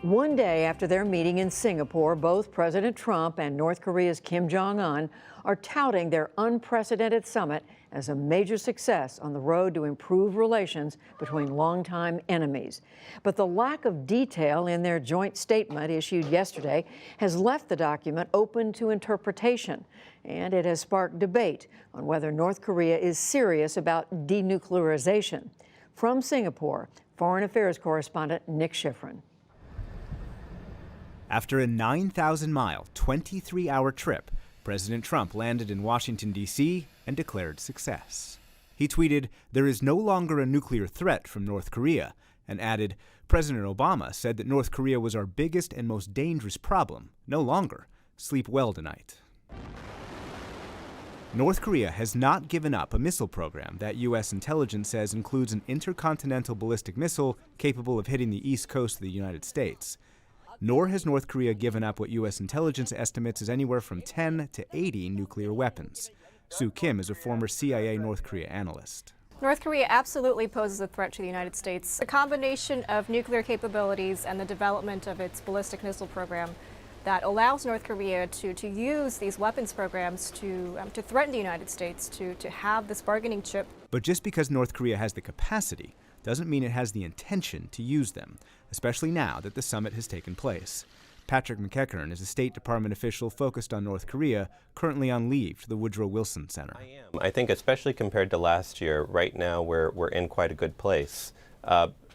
One day after their meeting in Singapore, both President Trump and North Korea's Kim Jong-un are touting their unprecedented summit as a major success on the road to improve relations between longtime enemies. But the lack of detail in their joint statement issued yesterday has left the document open to interpretation, and it has sparked debate on whether North Korea is serious about denuclearization. From Singapore, Foreign Affairs correspondent Nick Schifrin. After a 9,000-mile, 23-hour trip, President Trump landed in Washington, D.C. and declared success. He tweeted, "There is no longer a nuclear threat from North Korea," and added, "President Obama said that North Korea was our biggest and most dangerous problem. No longer. Sleep well tonight." North Korea has not given up a missile program that U.S. intelligence says includes an intercontinental ballistic missile capable of hitting the east coast of the United States. Nor has North Korea given up what U.S. intelligence estimates as anywhere from 10 to 80 nuclear weapons. Sue Kim is a former CIA North Korea analyst. North Korea absolutely poses a threat to the United States. The combination of nuclear capabilities and the development of its ballistic missile program that allows North Korea to use these weapons programs to threaten the United States, to have this bargaining chip. But just because North Korea has the capacity doesn't mean it has the intention to use them, especially now that the summit has taken place. Patrick McEachern is a State Department official focused on North Korea, currently on leave to the Woodrow Wilson Center. I think especially compared to last year, right now we're in quite a good place.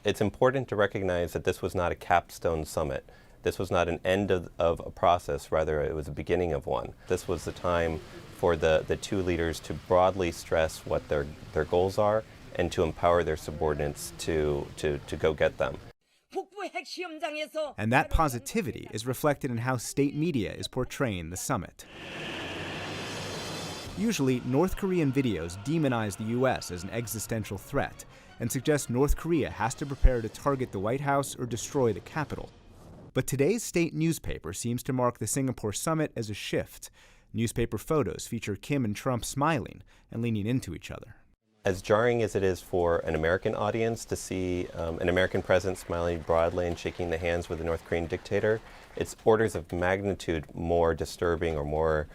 It's important to recognize that this was not a capstone summit. This was not an end of a process, rather it was the beginning of one. This was the time for the two leaders to broadly stress what their goals are and to empower their subordinates to go get them. And that positivity is reflected in how state media is portraying the summit. Usually, North Korean videos demonize the U.S. as an existential threat and suggest North Korea has to prepare to target the White House or destroy the Capitol. But today's state newspaper seems to mark the Singapore summit as a shift. Newspaper photos feature Kim and Trump smiling and leaning into each other. As jarring as it is for an American audience to see an American president smiling broadly and shaking the hands with a North Korean dictator, it's orders of magnitude more disturbing or more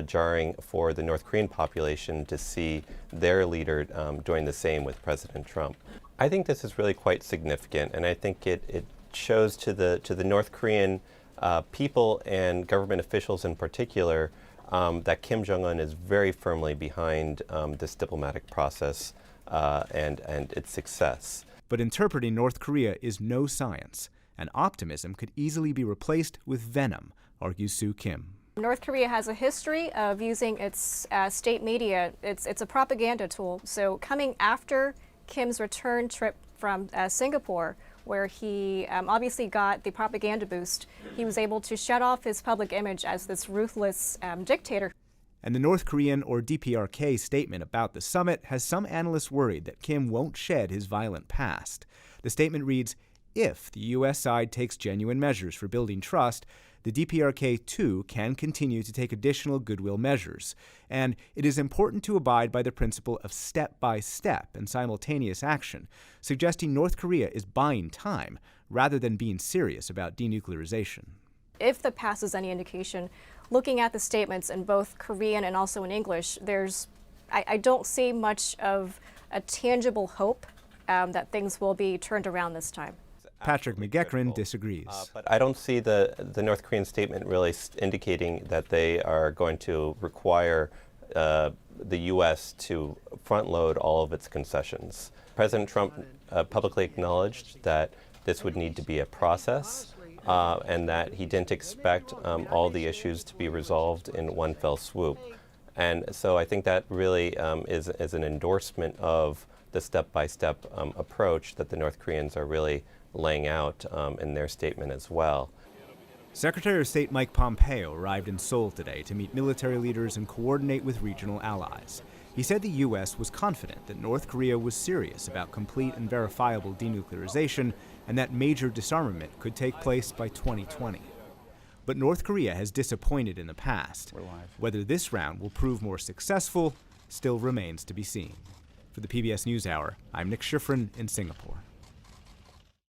jarring for the North Korean population to see their leader doing the same with President Trump. I think this is really quite significant, and I think it shows to the North Korean people and government officials in particular that Kim Jong-un is very firmly behind this diplomatic process and its success. But interpreting North Korea is no science, and optimism could easily be replaced with venom, argues Sue Kim. North Korea has a history of using its state media. It's a propaganda tool. So coming after Kim's return trip from Singapore, where he obviously got the propaganda boost, he was able to shut off his public image as this ruthless dictator. And the North Korean or DPRK statement about the summit has some analysts worried that Kim won't shed his violent past. The statement reads, "If the U.S. side takes genuine measures for building trust, the DPRK, too, can continue to take additional goodwill measures. And it is important to abide by the principle of step-by-step and simultaneous action, suggesting North Korea is buying time rather than being serious about denuclearization." If the past is any indication, looking at the statements in both Korean and also in English, I don't see much of a tangible hope that things will be turned around this time. Patrick McEachern disagrees. But I don't see the North Korean statement really indicating that they are going to require the U.S. to front-load all of its concessions. President Trump publicly acknowledged that this would need to be a process and that he didn't expect all the issues to be resolved in one fell swoop. And so I think that really is an endorsement of the step-by-step approach that the North Koreans are really laying out in their statement as well. Secretary of State Mike Pompeo arrived in Seoul today to meet military leaders and coordinate with regional allies. He said the U.S. was confident that North Korea was serious about complete and verifiable denuclearization and that major disarmament could take place by 2020. But North Korea has disappointed in the past. Whether this round will prove more successful still remains to be seen. For the PBS NewsHour, I'm Nick Schifrin in Singapore.